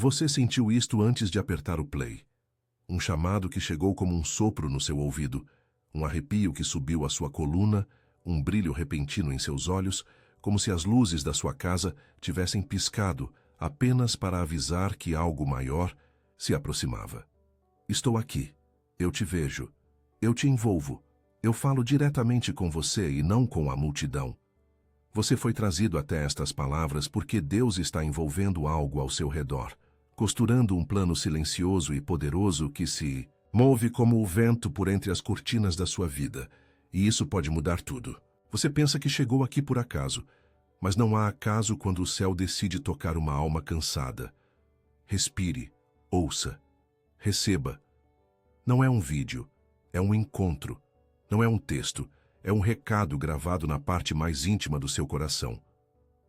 Você sentiu isto antes de apertar o play. Um chamado que chegou como um sopro no seu ouvido, um arrepio que subiu à sua coluna, um brilho repentino em seus olhos, como se as luzes da sua casa tivessem piscado apenas para avisar que algo maior se aproximava. Estou aqui. Eu te vejo. Eu te envolvo. Eu falo diretamente com você e não com a multidão. Você foi trazido até estas palavras porque Deus está envolvendo algo ao seu redor, costurando um plano silencioso e poderoso que se move como o vento por entre as cortinas da sua vida, e isso pode mudar tudo. Você pensa que chegou aqui por acaso, mas não há acaso quando o céu decide tocar uma alma cansada. Respire, ouça, receba. Não é um vídeo, é um encontro. Não é um texto, é um recado gravado na parte mais íntima do seu coração.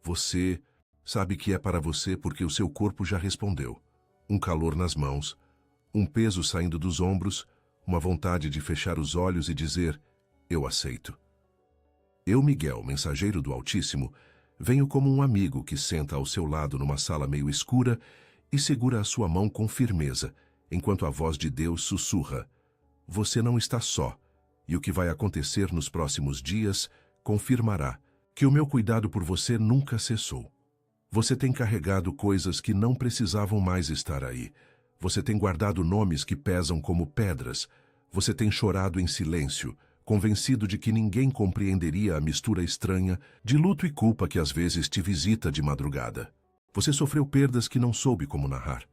Você sabe que é para você porque o seu corpo já respondeu. Um calor nas mãos, um peso saindo dos ombros, uma vontade de fechar os olhos e dizer, eu aceito. Eu, Miguel, mensageiro do Altíssimo, venho como um amigo que senta ao seu lado numa sala meio escura e segura a sua mão com firmeza, enquanto a voz de Deus sussurra, você não está só. E o que vai acontecer nos próximos dias confirmará que o meu cuidado por você nunca cessou. Você tem carregado coisas que não precisavam mais estar aí. Você tem guardado nomes que pesam como pedras. Você tem chorado em silêncio, convencido de que ninguém compreenderia a mistura estranha de luto e culpa que às vezes te visita de madrugada. Você sofreu perdas que não soube como narrar.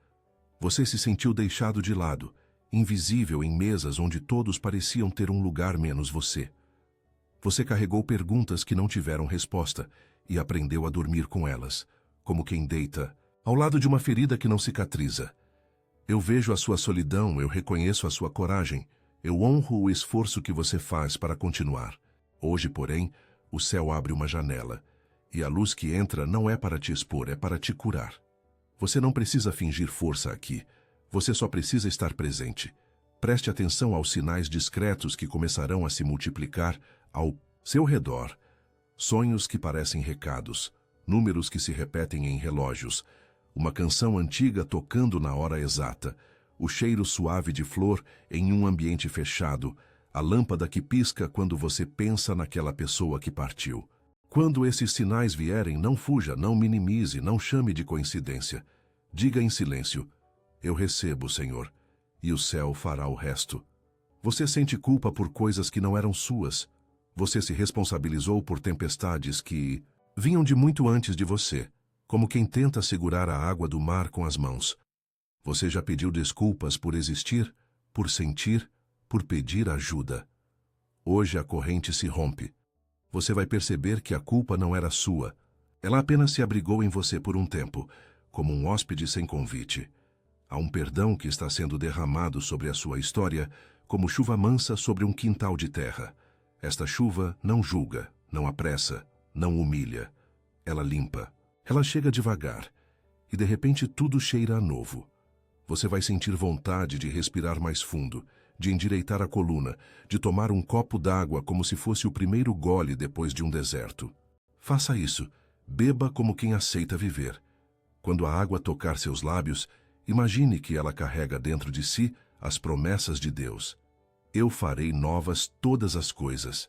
Você se sentiu deixado de lado, invisível em mesas onde todos pareciam ter um lugar menos você. Você carregou perguntas que não tiveram resposta e aprendeu a dormir com elas, como quem deita ao lado de uma ferida que não cicatriza. Eu vejo a sua solidão, eu reconheço a sua coragem, eu honro o esforço que você faz para continuar. Hoje, porém, o céu abre uma janela, e a luz que entra não é para te expor, é para te curar. Você não precisa fingir força aqui. Você só precisa estar presente. Preste atenção aos sinais discretos que começarão a se multiplicar ao seu redor. Sonhos que parecem recados, números que se repetem em relógios, uma canção antiga tocando na hora exata, o cheiro suave de flor em um ambiente fechado, a lâmpada que pisca quando você pensa naquela pessoa que partiu. Quando esses sinais vierem, não fuja, não minimize, não chame de coincidência. Diga em silêncio, eu recebo, Senhor, e o céu fará o resto. Você sente culpa por coisas que não eram suas. Você se responsabilizou por tempestades que vinham de muito antes de você, como quem tenta segurar a água do mar com as mãos. Você já pediu desculpas por existir, por sentir, por pedir ajuda. Hoje a corrente se rompe. Você vai perceber que a culpa não era sua. Ela apenas se abrigou em você por um tempo, como um hóspede sem convite. Há um perdão que está sendo derramado sobre a sua história, como chuva mansa sobre um quintal de terra. Esta chuva não julga, não apressa, não humilha. Ela limpa. Ela chega devagar. E de repente tudo cheira a novo. Você vai sentir vontade de respirar mais fundo, de endireitar a coluna, de tomar um copo d'água como se fosse o primeiro gole depois de um deserto. Faça isso. Beba como quem aceita viver. Quando a água tocar seus lábios, imagine que ela carrega dentro de si as promessas de Deus. Eu farei novas todas as coisas.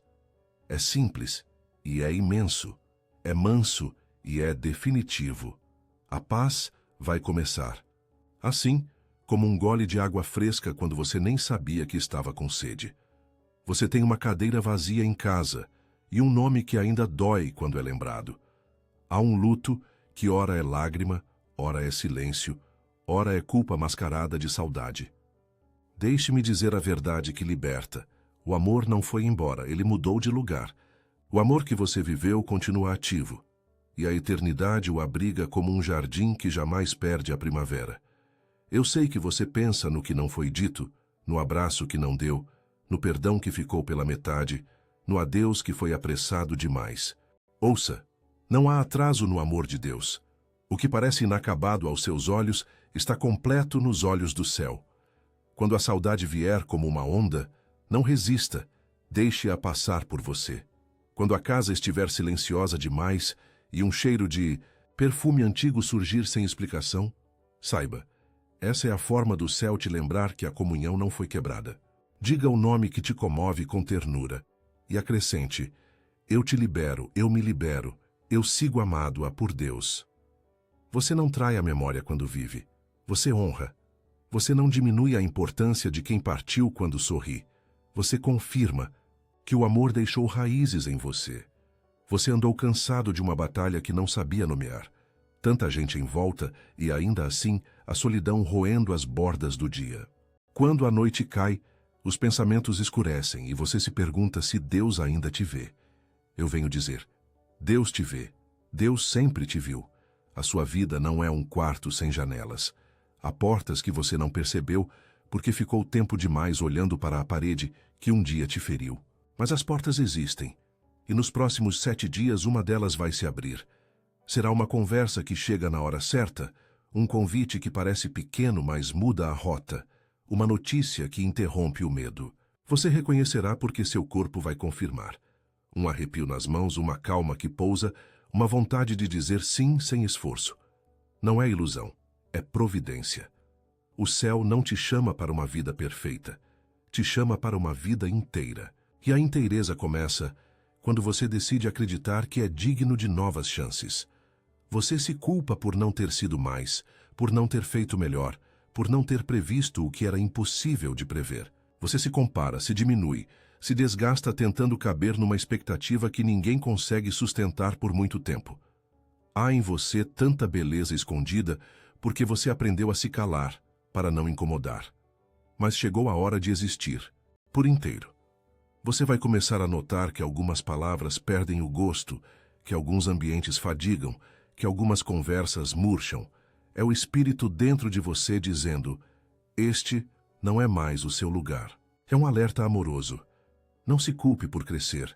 É simples e é imenso. É manso e é definitivo. A paz vai começar. Assim, como um gole de água fresca quando você nem sabia que estava com sede. Você tem uma cadeira vazia em casa e um nome que ainda dói quando é lembrado. Há um luto que ora é lágrima, ora é silêncio, ora é culpa mascarada de saudade. Deixe-me dizer a verdade que liberta. O amor não foi embora, ele mudou de lugar. O amor que você viveu continua ativo, e a eternidade o abriga como um jardim que jamais perde a primavera. Eu sei que você pensa no que não foi dito, no abraço que não deu, no perdão que ficou pela metade, no adeus que foi apressado demais. Ouça, não há atraso no amor de Deus. O que parece inacabado aos seus olhos está completo nos olhos do céu. Quando a saudade vier como uma onda, não resista, deixe-a passar por você. Quando a casa estiver silenciosa demais e um cheiro de perfume antigo surgir sem explicação, Saiba, essa é a forma do céu te lembrar que a comunhão não foi quebrada. Diga o nome que te comove com ternura e acrescente: eu te libero, eu me libero, eu sigo amado-a por Deus. Você não trai a memória quando vive. Você honra. Você não diminui a importância de quem partiu quando sorri. Você confirma que o amor deixou raízes em você. Você andou cansado de uma batalha que não sabia nomear. Tanta gente em volta e, ainda assim, a solidão roendo as bordas do dia. Quando a noite cai, os pensamentos escurecem e você se pergunta se Deus ainda te vê. Eu venho dizer: Deus te vê. Deus sempre te viu. A sua vida não é um quarto sem janelas. Há portas que você não percebeu porque ficou tempo demais olhando para a parede que um dia te feriu. Mas as portas existem, e nos próximos 7 dias uma delas vai se abrir. Será uma conversa que chega na hora certa, um convite que parece pequeno, mas muda a rota, uma notícia que interrompe o medo. Você reconhecerá porque seu corpo vai confirmar. Um arrepio nas mãos, uma calma que pousa, uma vontade de dizer sim sem esforço. Não é ilusão, é providência. O céu não te chama para uma vida perfeita, te chama para uma vida inteira. E a inteireza começa quando você decide acreditar que é digno de novas chances. Você se culpa por não ter sido mais, por não ter feito melhor, por não ter previsto o que era impossível de prever. Você se compara, se diminui, se desgasta tentando caber numa expectativa que ninguém consegue sustentar por muito tempo. Há em você tanta beleza escondida porque você aprendeu a se calar para não incomodar. Mas chegou a hora de existir, por inteiro. Você vai começar a notar que algumas palavras perdem o gosto, que alguns ambientes fadigam, que algumas conversas murcham. É o espírito dentro de você dizendo: este não é mais o seu lugar. É um alerta amoroso. Não se culpe por crescer.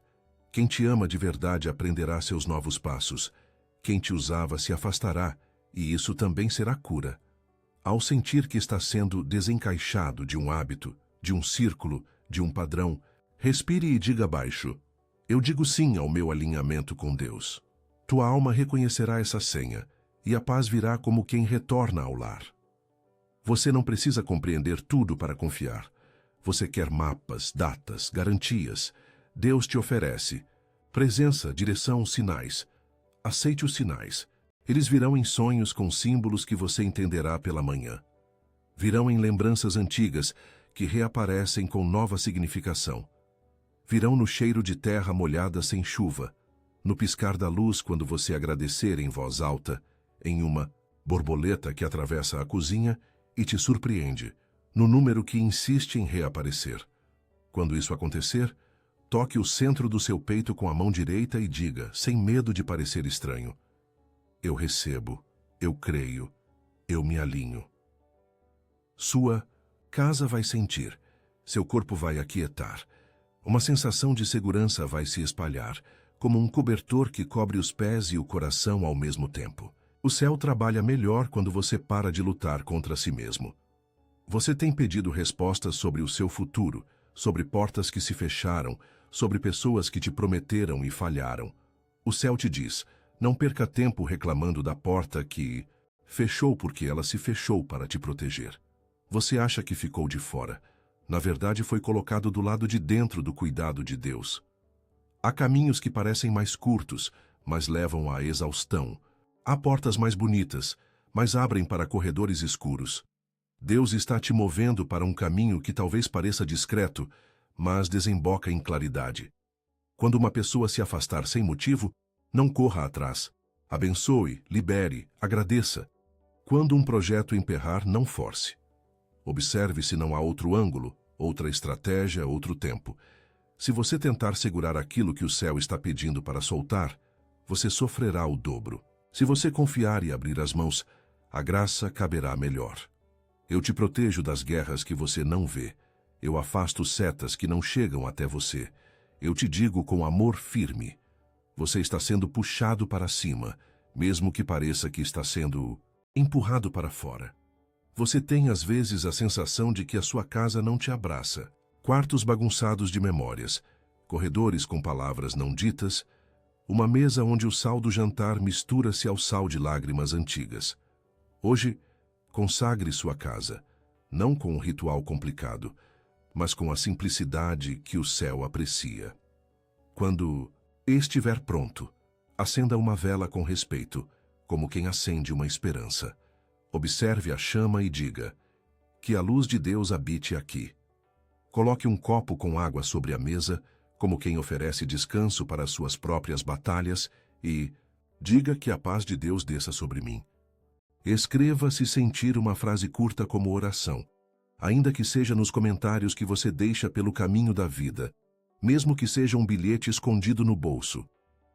Quem te ama de verdade aprenderá seus novos passos. Quem te usava se afastará, e isso também será cura. Ao sentir que está sendo desencaixado de um hábito, de um círculo, de um padrão, respire e diga baixo: eu digo sim ao meu alinhamento com Deus. Tua alma reconhecerá essa senha, e a paz virá como quem retorna ao lar. Você não precisa compreender tudo para confiar. Você quer mapas, datas, garantias. Deus te oferece presença, direção, sinais. Aceite os sinais. Eles virão em sonhos com símbolos que você entenderá pela manhã. Virão em lembranças antigas que reaparecem com nova significação. Virão no cheiro de terra molhada sem chuva, no piscar da luz quando você agradecer em voz alta, em uma borboleta que atravessa a cozinha e te surpreende, no número que insiste em reaparecer. Quando isso acontecer, toque o centro do seu peito com a mão direita e diga, sem medo de parecer estranho: eu recebo, eu creio, eu me alinho. Sua casa vai sentir, seu corpo vai aquietar. Uma sensação de segurança vai se espalhar, como um cobertor que cobre os pés e o coração ao mesmo tempo. O céu trabalha melhor quando você para de lutar contra si mesmo. Você tem pedido respostas sobre o seu futuro, sobre portas que se fecharam, sobre pessoas que te prometeram e falharam. O céu te diz: não perca tempo reclamando da porta que fechou porque ela se fechou para te proteger. Você acha que ficou de fora. Na verdade, foi colocado do lado de dentro do cuidado de Deus. Há caminhos que parecem mais curtos, mas levam à exaustão. Há portas mais bonitas, mas abrem para corredores escuros. Deus está te movendo para um caminho que talvez pareça discreto, mas desemboca em claridade. Quando uma pessoa se afastar sem motivo, não corra atrás. Abençoe, libere, agradeça. Quando um projeto emperrar, não force. Observe se não há outro ângulo, outra estratégia, outro tempo. Se você tentar segurar aquilo que o céu está pedindo para soltar, você sofrerá o dobro. Se você confiar e abrir as mãos, a graça caberá melhor. Eu te protejo das guerras que você não vê. Eu afasto setas que não chegam até você. Eu te digo com amor firme: você está sendo puxado para cima, mesmo que pareça que está sendo empurrado para fora. Você tem às vezes a sensação de que a sua casa não te abraça. Quartos bagunçados de memórias, corredores com palavras não ditas, uma mesa onde o sal do jantar mistura-se ao sal de lágrimas antigas. Hoje, Consagre sua casa, não com um ritual complicado, mas com a simplicidade que o céu aprecia. Quando estiver pronto, acenda uma vela com respeito, como quem acende uma esperança. Observe a chama e diga: que a luz de Deus habite aqui. Coloque um copo com água sobre a mesa, como quem oferece descanso para suas próprias batalhas, e diga que a paz de Deus desça sobre mim. Escreva se sentir uma frase curta como oração, ainda que seja nos comentários que você deixa pelo caminho da vida, mesmo que seja um bilhete escondido no bolso.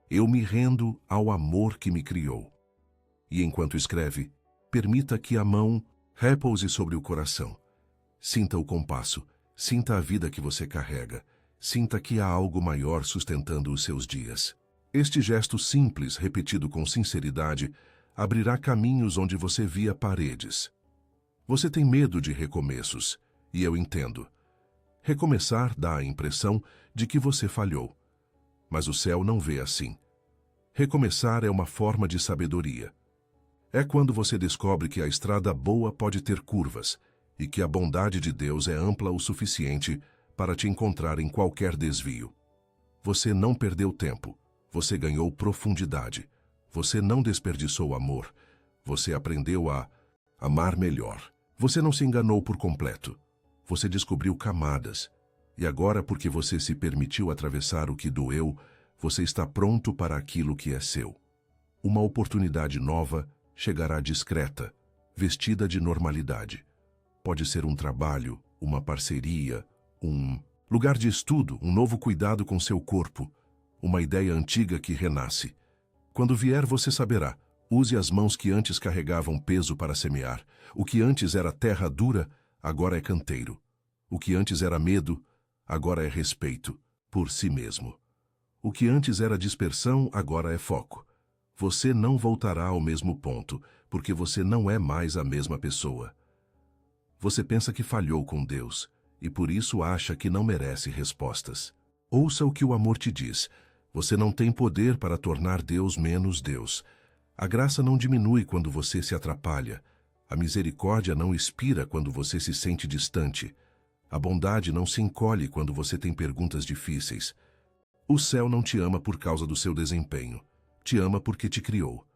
Eu me rendo ao amor que me criou. E enquanto escreve, permita que a mão repouse sobre o coração. Sinta o compasso, sinta a vida que você carrega, sinta que há algo maior sustentando os seus dias. Este gesto simples, repetido com sinceridade, abrirá caminhos onde você via paredes. Você tem medo de recomeços, e eu entendo. Recomeçar dá a impressão de que você falhou. Mas o céu não vê assim. Recomeçar é uma forma de sabedoria. É quando você descobre que a estrada boa pode ter curvas e que a bondade de Deus é ampla o suficiente para te encontrar em qualquer desvio. Você não perdeu tempo, você ganhou profundidade. Você não desperdiçou amor, você aprendeu a amar melhor. Você não se enganou por completo, você descobriu camadas. E agora, porque você se permitiu atravessar o que doeu, você está pronto para aquilo que é seu. Uma oportunidade nova chegará discreta, vestida de normalidade. Pode ser um trabalho, uma parceria, um lugar de estudo, um novo cuidado com seu corpo, uma ideia antiga que renasce. Quando vier, você saberá. Use as mãos que antes carregavam peso para semear. O que antes era terra dura, agora é canteiro. O que antes era medo, agora é respeito por si mesmo. O que antes era dispersão, agora é foco. Você não voltará ao mesmo ponto, porque você não é mais a mesma pessoa. Você pensa que falhou com Deus, e por isso acha que não merece respostas. Ouça o que o amor te diz. Você não tem poder para tornar Deus menos Deus. A graça não diminui quando você se atrapalha. A misericórdia não expira quando você se sente distante. A bondade não se encolhe quando você tem perguntas difíceis. O céu não te ama por causa do seu desempenho. Te ama porque te criou.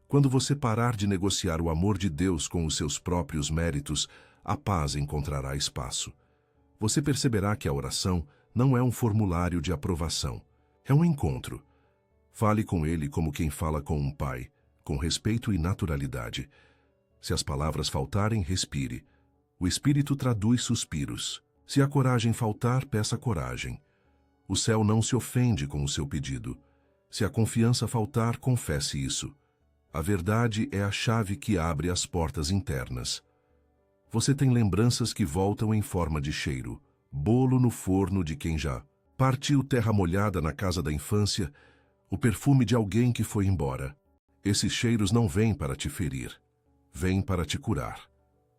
Quando você parar de negociar o amor de Deus com os seus próprios méritos, a paz encontrará espaço. Você perceberá que a oração não é um formulário de aprovação. É um encontro. Fale com ele como quem fala com um pai, com respeito e naturalidade. Se as palavras faltarem, respire. O Espírito traduz suspiros. Se a coragem faltar, peça coragem. O céu não se ofende com o seu pedido. Se a confiança faltar, confesse isso. A verdade é a chave que abre as portas internas. Você tem lembranças que voltam em forma de cheiro. Bolo no forno de quem já partiu, terra molhada na casa da infância, o perfume de alguém que foi embora. Esses cheiros não vêm para te ferir, vêm para te curar.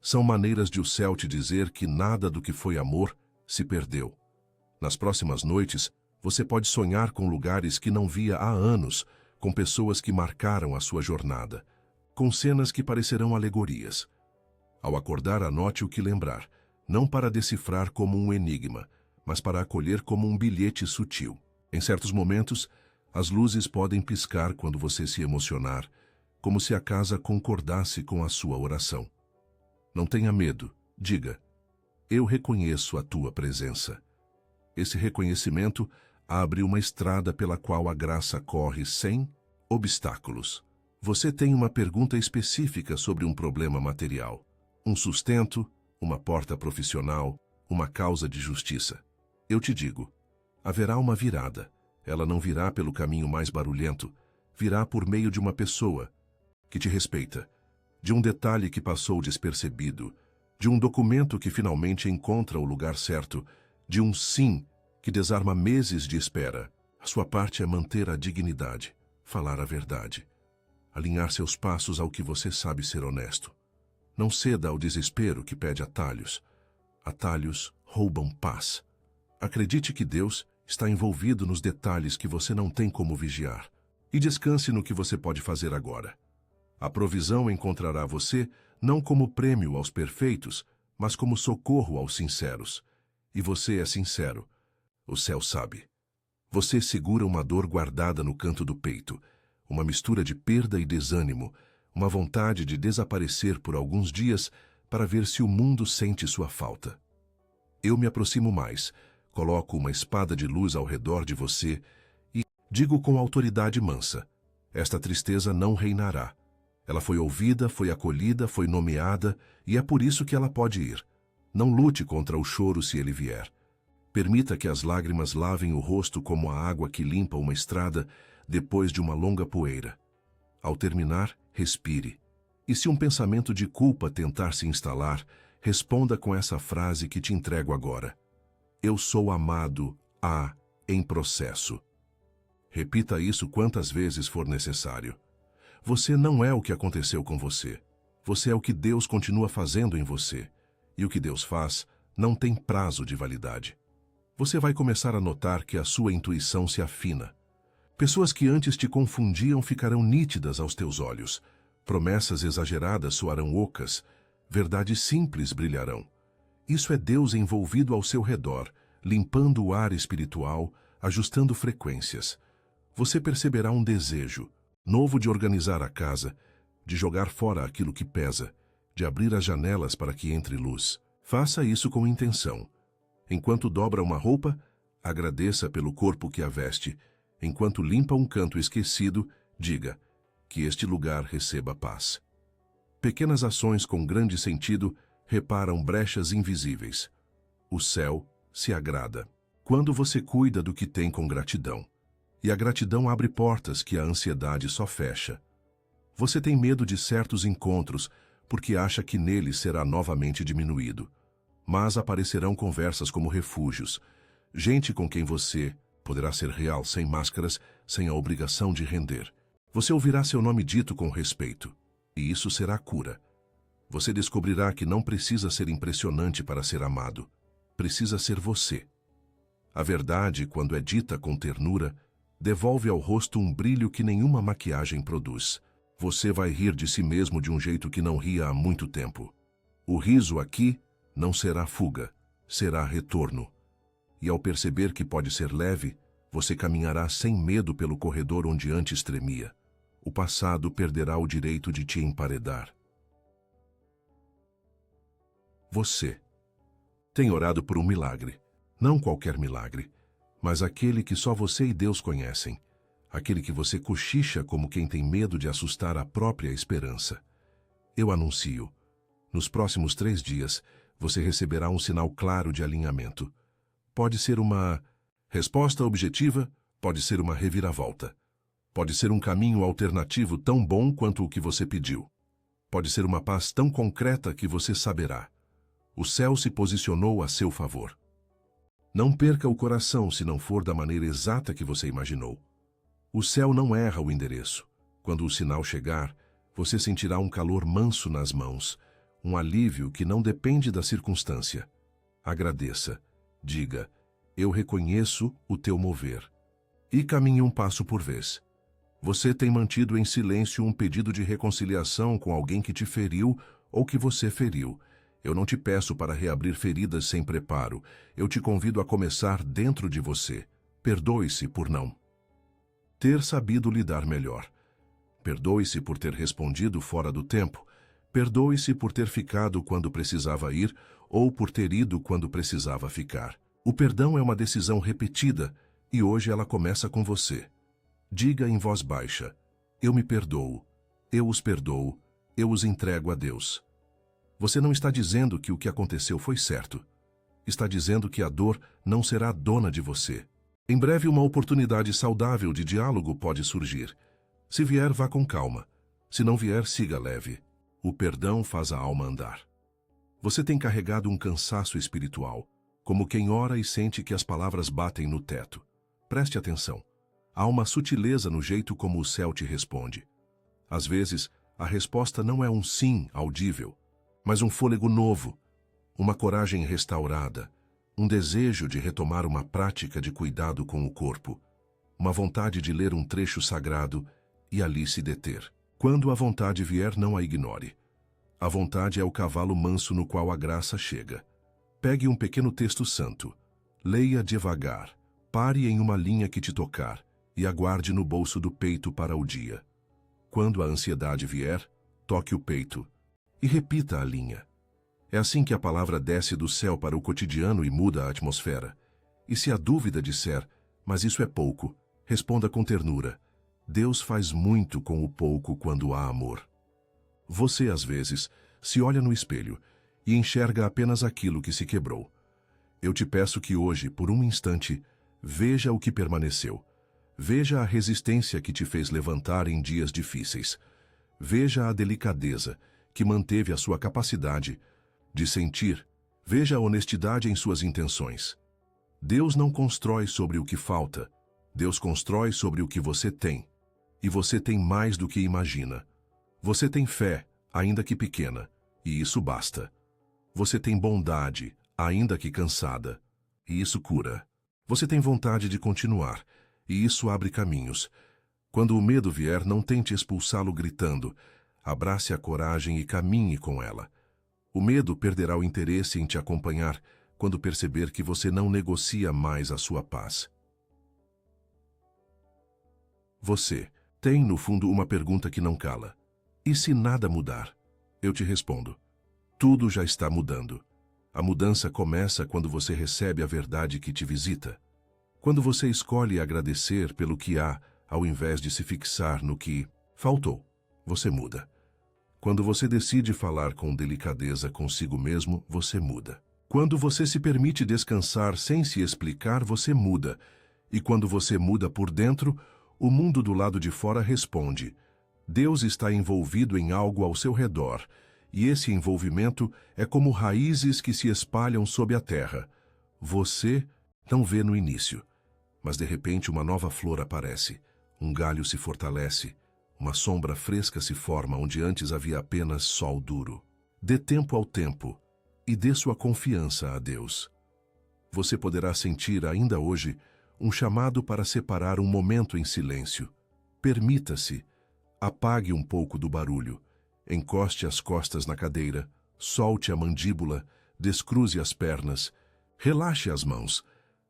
São maneiras de o céu te dizer que nada do que foi amor se perdeu. Nas próximas noites, você pode sonhar com lugares que não via há anos, com pessoas que marcaram a sua jornada, com cenas que parecerão alegorias. Ao acordar, anote o que lembrar, não para decifrar como um enigma, mas para acolher como um bilhete sutil. Em certos momentos, as luzes podem piscar quando você se emocionar, como se a casa concordasse com a sua oração. Não tenha medo, diga: eu reconheço a tua presença. Esse reconhecimento abre uma estrada pela qual a graça corre sem obstáculos. Você tem uma pergunta específica sobre um problema material, um sustento, uma porta profissional, uma causa de justiça. Eu te digo, haverá uma virada. Ela não virá pelo caminho mais barulhento, virá por meio de uma pessoa que te respeita, de um detalhe que passou despercebido, de um documento que finalmente encontra o lugar certo, de um sim que desarma meses de espera. A sua parte é manter a dignidade, falar a verdade, alinhar seus passos ao que você sabe ser honesto. Não ceda ao desespero que pede atalhos. Atalhos roubam paz. Acredite que Deus está envolvido nos detalhes que você não tem como vigiar. E descanse no que você pode fazer agora. A provisão encontrará você não como prêmio aos perfeitos, mas como socorro aos sinceros. E você é sincero. O céu sabe. Você segura uma dor guardada no canto do peito, uma mistura de perda e desânimo, uma vontade de desaparecer por alguns dias para ver se o mundo sente sua falta. Eu me aproximo mais, coloco uma espada de luz ao redor de você e digo com autoridade mansa: esta tristeza não reinará. Ela foi ouvida, foi acolhida, foi nomeada, e é por isso que ela pode ir. Não lute contra o choro se ele vier. Permita que as lágrimas lavem o rosto como a água que limpa uma estrada depois de uma longa poeira. Ao terminar, respire. E se um pensamento de culpa tentar se instalar, responda com essa frase que te entrego agora: eu sou amado, em processo. Repita isso quantas vezes for necessário. Você não é o que aconteceu com você. Você é o que Deus continua fazendo em você. E o que Deus faz não tem prazo de validade. Você vai começar a notar que a sua intuição se afina. Pessoas que antes te confundiam ficarão nítidas aos teus olhos. Promessas exageradas soarão ocas. Verdades simples brilharão. Isso é Deus envolvido ao seu redor, limpando o ar espiritual, ajustando frequências. Você perceberá um desejo novo de organizar a casa, de jogar fora aquilo que pesa, de abrir as janelas para que entre luz. Faça isso com intenção. Enquanto dobra uma roupa, agradeça pelo corpo que a veste. Enquanto limpa um canto esquecido, diga: que este lugar receba paz. Pequenas ações com grande sentido reparam brechas invisíveis. O céu se agrada quando você cuida do que tem com gratidão. E a gratidão abre portas que a ansiedade só fecha. Você tem medo de certos encontros porque acha que neles será novamente diminuído. Mas aparecerão conversas como refúgios. Gente com quem você poderá ser real, sem máscaras, sem a obrigação de render. Você ouvirá seu nome dito com respeito. E isso será cura. Você descobrirá que não precisa ser impressionante para ser amado. Precisa ser você. A verdade, quando é dita com ternura, devolve ao rosto um brilho que nenhuma maquiagem produz. Você vai rir de si mesmo de um jeito que não ria há muito tempo. O riso aqui não será fuga, será retorno. E ao perceber que pode ser leve, você caminhará sem medo pelo corredor onde antes tremia. O passado perderá o direito de te emparedar. Você tem orado por um milagre. Não qualquer milagre, mas aquele que só você e Deus conhecem. Aquele que você cochicha como quem tem medo de assustar a própria esperança. Eu anuncio: nos próximos 3 dias, você receberá um sinal claro de alinhamento. Pode ser uma resposta objetiva, pode ser uma reviravolta. Pode ser um caminho alternativo tão bom quanto o que você pediu. Pode ser uma paz tão concreta que você saberá: o céu se posicionou a seu favor. Não perca o coração se não for da maneira exata que você imaginou. O céu não erra o endereço. Quando o sinal chegar, você sentirá um calor manso nas mãos, um alívio que não depende da circunstância. Agradeça. Diga: eu reconheço o teu mover. E caminhe um passo por vez. Você tem mantido em silêncio um pedido de reconciliação com alguém que te feriu ou que você feriu. Eu não te peço para reabrir feridas sem preparo. Eu te convido a começar dentro de você. Perdoe-se por não ter sabido lidar melhor. Perdoe-se por ter respondido fora do tempo. Perdoe-se por ter ficado quando precisava ir ou por ter ido quando precisava ficar. O perdão é uma decisão repetida e hoje ela começa com você. Diga em voz baixa: eu me perdoo, eu os perdoo, eu os entrego a Deus. Você não está dizendo que o que aconteceu foi certo. Está dizendo que a dor não será dona de você. Em breve uma oportunidade saudável de diálogo pode surgir. Se vier, vá com calma. Se não vier, siga leve. O perdão faz a alma andar. Você tem carregado um cansaço espiritual, como quem ora e sente que as palavras batem no teto. Preste atenção. Há uma sutileza no jeito como o céu te responde. Às vezes, a resposta não é um sim audível, mas um fôlego novo, uma coragem restaurada, um desejo de retomar uma prática de cuidado com o corpo, uma vontade de ler um trecho sagrado e ali se deter. Quando a vontade vier, não a ignore. A vontade é o cavalo manso no qual a graça chega. Pegue um pequeno texto santo. Leia devagar. Pare em uma linha que te tocar e aguarde no bolso do peito para o dia. Quando a ansiedade vier, toque o peito e repita a linha. É assim que a palavra desce do céu para o cotidiano e muda a atmosfera. E se a dúvida disser, mas isso é pouco, responda com ternura. Deus faz muito com o pouco quando há amor. Você, às vezes, se olha no espelho e enxerga apenas aquilo que se quebrou. Eu te peço que hoje, por um instante, veja o que permaneceu. Veja a resistência que te fez levantar em dias difíceis. Veja a delicadeza que manteve a sua capacidade de sentir. Veja a honestidade em suas intenções. Deus não constrói sobre o que falta. Deus constrói sobre o que você tem. E você tem mais do que imagina. Você tem fé, ainda que pequena, e isso basta. Você tem bondade, ainda que cansada, e isso cura. Você tem vontade de continuar, e isso abre caminhos. Quando o medo vier, não tente expulsá-lo gritando. Abrace a coragem e caminhe com ela. O medo perderá o interesse em te acompanhar quando perceber que você não negocia mais a sua paz. Você tem, no fundo, uma pergunta que não cala. E se nada mudar? Eu te respondo. Tudo já está mudando. A mudança começa quando você recebe a verdade que te visita. Quando você escolhe agradecer pelo que há, ao invés de se fixar no que faltou, você muda. Quando você decide falar com delicadeza consigo mesmo, você muda. Quando você se permite descansar sem se explicar, você muda. E quando você muda por dentro, o mundo do lado de fora responde. Deus está envolvido em algo ao seu redor, e esse envolvimento é como raízes que se espalham sob a terra. Você não vê no início, mas de repente uma nova flor aparece, um galho se fortalece, uma sombra fresca se forma onde antes havia apenas sol duro. Dê tempo ao tempo e dê sua confiança a Deus. Você poderá sentir ainda hoje um chamado para separar um momento em silêncio. Permita-se. Apague um pouco do barulho, encoste as costas na cadeira, solte a mandíbula, descruze as pernas, relaxe as mãos.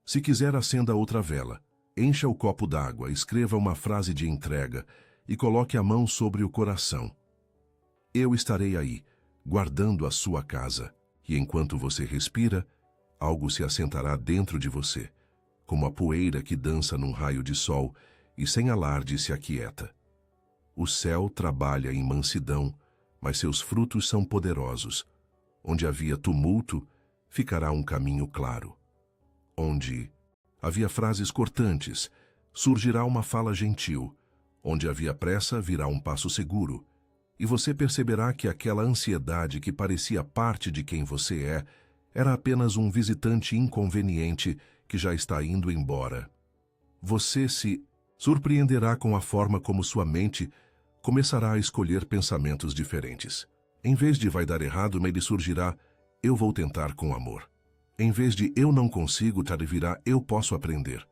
Se quiser, acenda outra vela, encha o copo d'água, escreva uma frase de entrega e coloque a mão sobre o coração. Eu estarei aí, guardando a sua casa, e enquanto você respira, algo se assentará dentro de você, como a poeira que dança num raio de sol e sem alarde se aquieta. O céu trabalha em mansidão, mas seus frutos são poderosos. Onde havia tumulto, ficará um caminho claro. Onde havia frases cortantes, surgirá uma fala gentil. Onde havia pressa, virá um passo seguro. E você perceberá que aquela ansiedade que parecia parte de quem você é, era apenas um visitante inconveniente que já está indo embora. Você se surpreenderá com a forma como sua mente começará a escolher pensamentos diferentes. Em vez de vai dar errado, nele surgirá, eu vou tentar com amor. Em vez de eu não consigo, virá, eu posso aprender.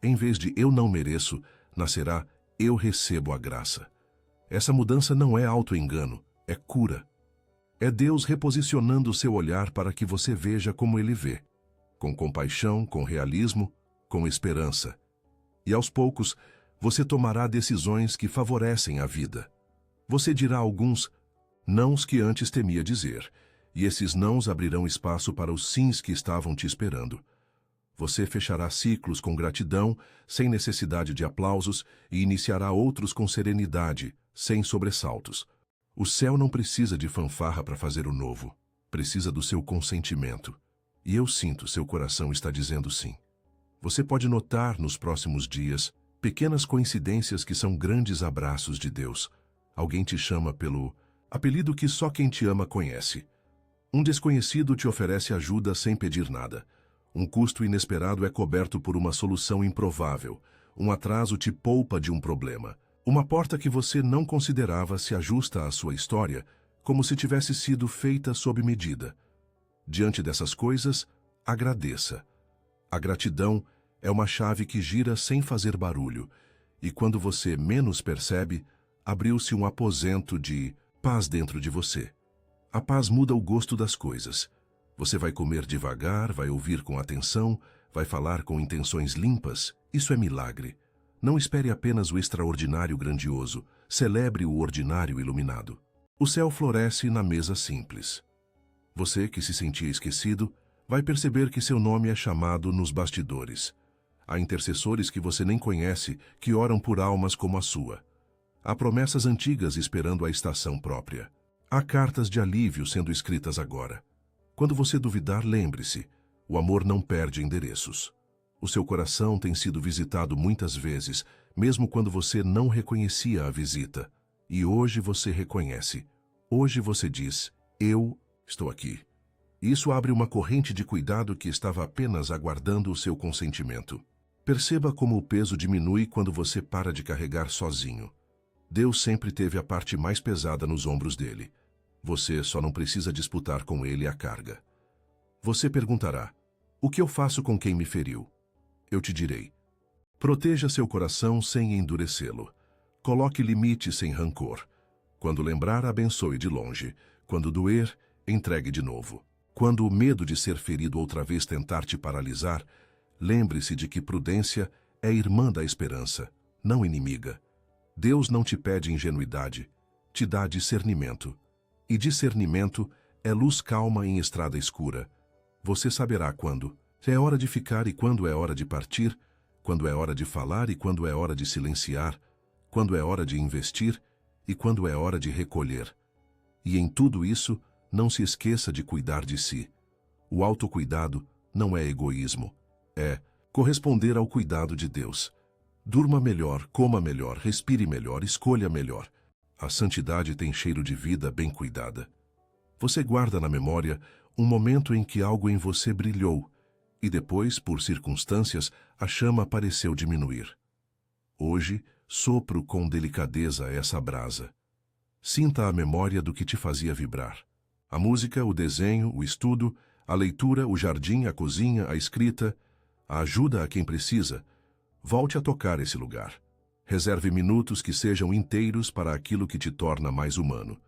Em vez de eu não mereço, nascerá, eu recebo a graça. Essa mudança não é auto-engano, é cura. É Deus reposicionando o seu olhar para que você veja como Ele vê. Com compaixão, com realismo, com esperança. E aos poucos, você tomará decisões que favorecem a vida. Você dirá alguns nãos que antes temia dizer, e esses nãos abrirão espaço para os sims que estavam te esperando. Você fechará ciclos com gratidão, sem necessidade de aplausos, e iniciará outros com serenidade, sem sobressaltos. O céu não precisa de fanfarra para fazer o novo, precisa do seu consentimento. E eu sinto seu coração está dizendo sim. Você pode notar nos próximos dias pequenas coincidências que são grandes abraços de Deus. Alguém te chama pelo apelido que só quem te ama conhece. Um desconhecido te oferece ajuda sem pedir nada. Um custo inesperado é coberto por uma solução improvável. Um atraso te poupa de um problema. Uma porta que você não considerava se ajusta à sua história, como se tivesse sido feita sob medida. Diante dessas coisas, agradeça. A gratidão é uma chave que gira sem fazer barulho, e quando você menos percebe, abriu-se um aposento de paz dentro de você. A paz muda o gosto das coisas. Você vai comer devagar, vai ouvir com atenção, vai falar com intenções limpas. Isso é milagre. Não espere apenas o extraordinário grandioso. Celebre o ordinário iluminado. O céu floresce na mesa simples. Você, que se sentia esquecido, vai perceber que seu nome é chamado nos bastidores. Há intercessores que você nem conhece, que oram por almas como a sua. Há promessas antigas esperando a estação própria. Há cartas de alívio sendo escritas agora. Quando você duvidar, lembre-se, o amor não perde endereços. O seu coração tem sido visitado muitas vezes, mesmo quando você não reconhecia a visita. E hoje você reconhece. Hoje você diz, eu estou aqui. Isso abre uma corrente de cuidado que estava apenas aguardando o seu consentimento. Perceba como o peso diminui quando você para de carregar sozinho. Deus sempre teve a parte mais pesada nos ombros dele. Você só não precisa disputar com ele a carga. Você perguntará, o que eu faço com quem me feriu? Eu te direi, proteja seu coração sem endurecê-lo. Coloque limites sem rancor. Quando lembrar, abençoe de longe. Quando doer, entregue de novo. Quando o medo de ser ferido outra vez tentar te paralisar, lembre-se de que prudência é irmã da esperança, não inimiga. Deus não te pede ingenuidade, te dá discernimento. E discernimento é luz calma em estrada escura. Você saberá quando é hora de ficar e quando é hora de partir, quando é hora de falar e quando é hora de silenciar, quando é hora de investir e quando é hora de recolher. E em tudo isso, não se esqueça de cuidar de si. O autocuidado não é egoísmo, é corresponder ao cuidado de Deus. Durma melhor, coma melhor, respire melhor, escolha melhor. A santidade tem cheiro de vida bem cuidada. Você guarda na memória um momento em que algo em você brilhou, e depois, por circunstâncias, a chama pareceu diminuir. Hoje, sopro com delicadeza essa brasa. Sinta a memória do que te fazia vibrar. A música, o desenho, o estudo, a leitura, o jardim, a cozinha, a escrita, a ajuda a quem precisa. Volte a tocar esse lugar. Reserve minutos que sejam inteiros para aquilo que te torna mais humano.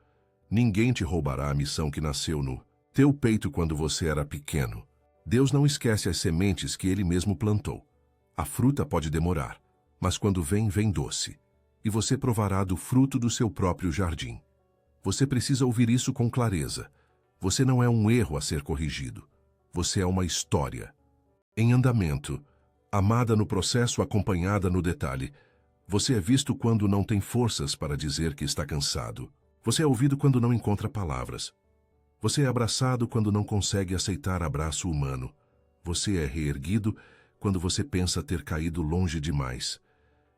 Ninguém te roubará a missão que nasceu no teu peito quando você era pequeno. Deus não esquece as sementes que Ele mesmo plantou. A fruta pode demorar, mas quando vem, vem doce. E você provará do fruto do seu próprio jardim. Você precisa ouvir isso com clareza. Você não é um erro a ser corrigido. Você é uma história. Em andamento, amada no processo, acompanhada no detalhe. Você é visto quando não tem forças para dizer que está cansado. Você é ouvido quando não encontra palavras. Você é abraçado quando não consegue aceitar abraço humano. Você é reerguido quando você pensa ter caído longe demais.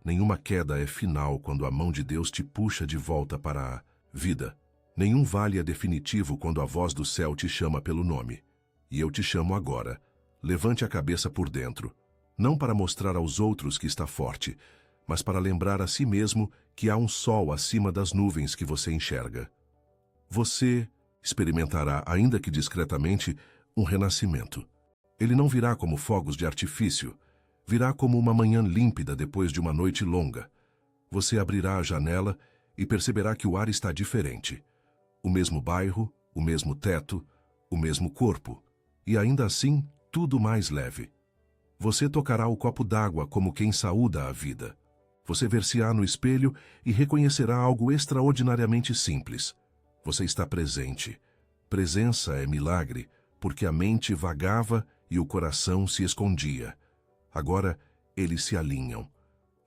Nenhuma queda é final quando a mão de Deus te puxa de volta para a vida. Nenhum vale é definitivo quando a voz do céu te chama pelo nome. E eu te chamo agora. Levante a cabeça por dentro. Não para mostrar aos outros que está forte, mas para lembrar a si mesmo que há um sol acima das nuvens que você enxerga. Você experimentará, ainda que discretamente, um renascimento. Ele não virá como fogos de artifício, virá como uma manhã límpida depois de uma noite longa. Você abrirá a janela e perceberá que o ar está diferente. O mesmo bairro, o mesmo teto, o mesmo corpo, e ainda assim, tudo mais leve. Você tocará o copo d'água como quem saúda a vida. Você ver-se-á no espelho e reconhecerá algo extraordinariamente simples. Você está presente. Presença é milagre, porque a mente vagava e o coração se escondia. Agora, eles se alinham.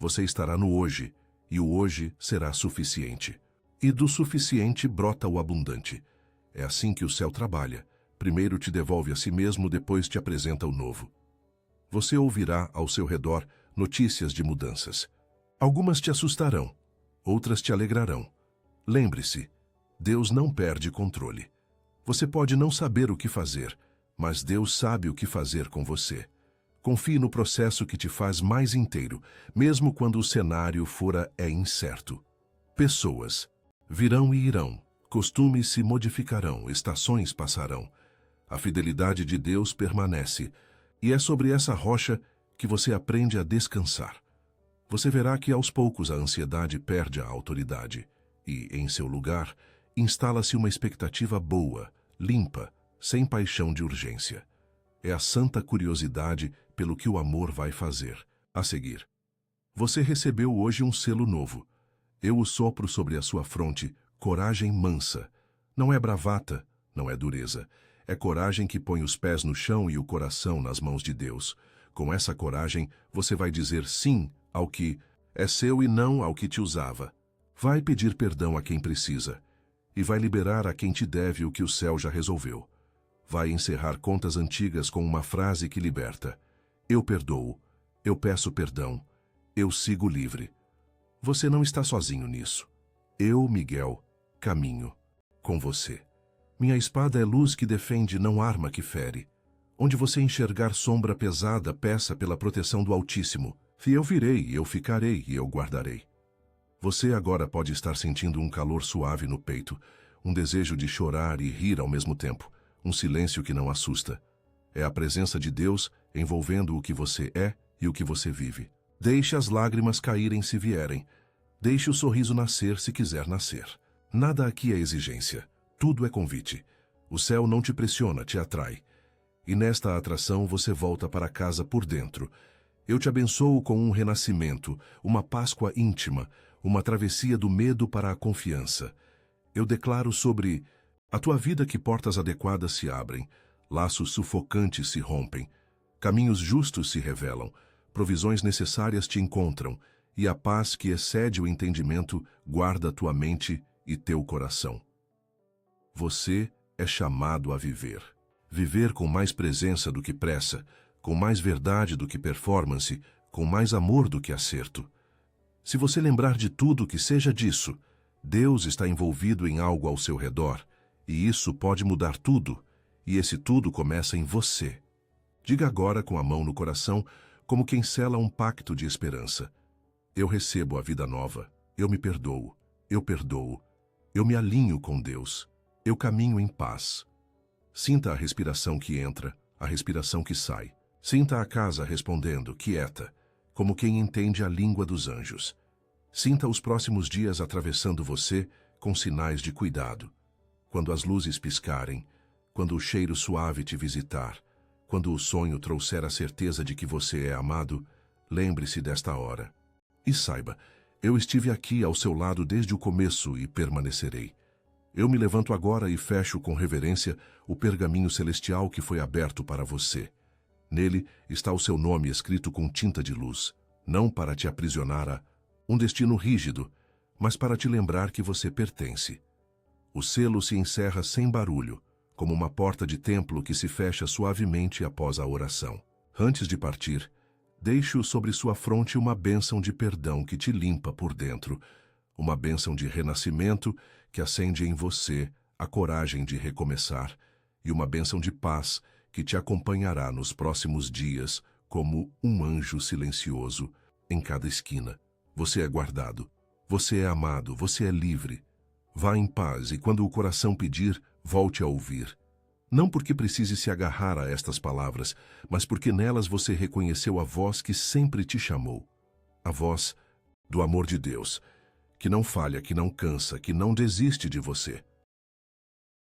Você estará no hoje, e o hoje será suficiente. E do suficiente brota o abundante. É assim que o céu trabalha. Primeiro te devolve a si mesmo, depois te apresenta o novo. Você ouvirá ao seu redor notícias de mudanças. Algumas te assustarão, outras te alegrarão. Lembre-se, Deus não perde controle. Você pode não saber o que fazer, mas Deus sabe o que fazer com você. Confie no processo que te faz mais inteiro, mesmo quando o cenário fora incerto. Pessoas virão e irão, costumes se modificarão, estações passarão. A fidelidade de Deus permanece, e é sobre essa rocha que você aprende a descansar. Você verá que aos poucos a ansiedade perde a autoridade, e, em seu lugar, instala-se uma expectativa boa, limpa, sem paixão de urgência. É a santa curiosidade pelo que o amor vai fazer. A seguir. Você recebeu hoje um selo novo. Eu o sopro sobre a sua fronte, coragem mansa. Não é bravata, não é dureza. É coragem que põe os pés no chão e o coração nas mãos de Deus. Com essa coragem, você vai dizer sim ao que é seu e não ao que te usava. Vai pedir perdão a quem precisa. E vai liberar a quem te deve o que o céu já resolveu. Vai encerrar contas antigas com uma frase que liberta. Eu perdoo. Eu peço perdão. Eu sigo livre. Você não está sozinho nisso. Eu, Miguel, caminho com você. Minha espada é luz que defende, não arma que fere. Onde você enxergar sombra pesada, peça pela proteção do Altíssimo. E eu virei, eu ficarei e eu guardarei. Você agora pode estar sentindo um calor suave no peito, um desejo de chorar e rir ao mesmo tempo, um silêncio que não assusta. É a presença de Deus envolvendo o que você é e o que você vive. Deixe as lágrimas caírem se vierem. Deixe o sorriso nascer se quiser nascer. Nada aqui é exigência. Tudo é convite. O céu não te pressiona, te atrai. E nesta atração você volta para casa por dentro. Eu te abençoo com um renascimento, uma Páscoa íntima, uma travessia do medo para a confiança. Eu declaro sobre a tua vida que portas adequadas se abrem, laços sufocantes se rompem, caminhos justos se revelam, provisões necessárias te encontram, e a paz que excede o entendimento guarda tua mente e teu coração. Você é chamado a viver. Viver com mais presença do que pressa, com mais verdade do que performance, com mais amor do que acerto. Se você lembrar de tudo que seja disso, Deus está envolvido em algo ao seu redor, e isso pode mudar tudo, e esse tudo começa em você. Diga agora com a mão no coração, como quem sela um pacto de esperança. Eu recebo a vida nova, eu me perdoo, eu me alinho com Deus, eu caminho em paz. Sinta a respiração que entra, a respiração que sai. Sinta a casa respondendo, quieta, como quem entende a língua dos anjos. Sinta os próximos dias atravessando você com sinais de cuidado. Quando as luzes piscarem, quando o cheiro suave te visitar, quando o sonho trouxer a certeza de que você é amado, lembre-se desta hora. E saiba, eu estive aqui ao seu lado desde o começo e permanecerei. Eu me levanto agora e fecho com reverência o pergaminho celestial que foi aberto para você. Nele está o seu nome escrito com tinta de luz, não para te aprisionar a um destino rígido, mas para te lembrar que você pertence. O selo se encerra sem barulho, como uma porta de templo que se fecha suavemente após a oração. Antes de partir, deixe sobre sua fronte uma bênção de perdão que te limpa por dentro, uma bênção de renascimento que acende em você a coragem de recomeçar, e uma bênção de paz que te acompanhará nos próximos dias como um anjo silencioso em cada esquina. Você é guardado, você é amado, você é livre. Vá em paz e quando o coração pedir, volte a ouvir. Não porque precise se agarrar a estas palavras, mas porque nelas você reconheceu a voz que sempre te chamou. A voz do amor de Deus, que não falha, que não cansa, que não desiste de você.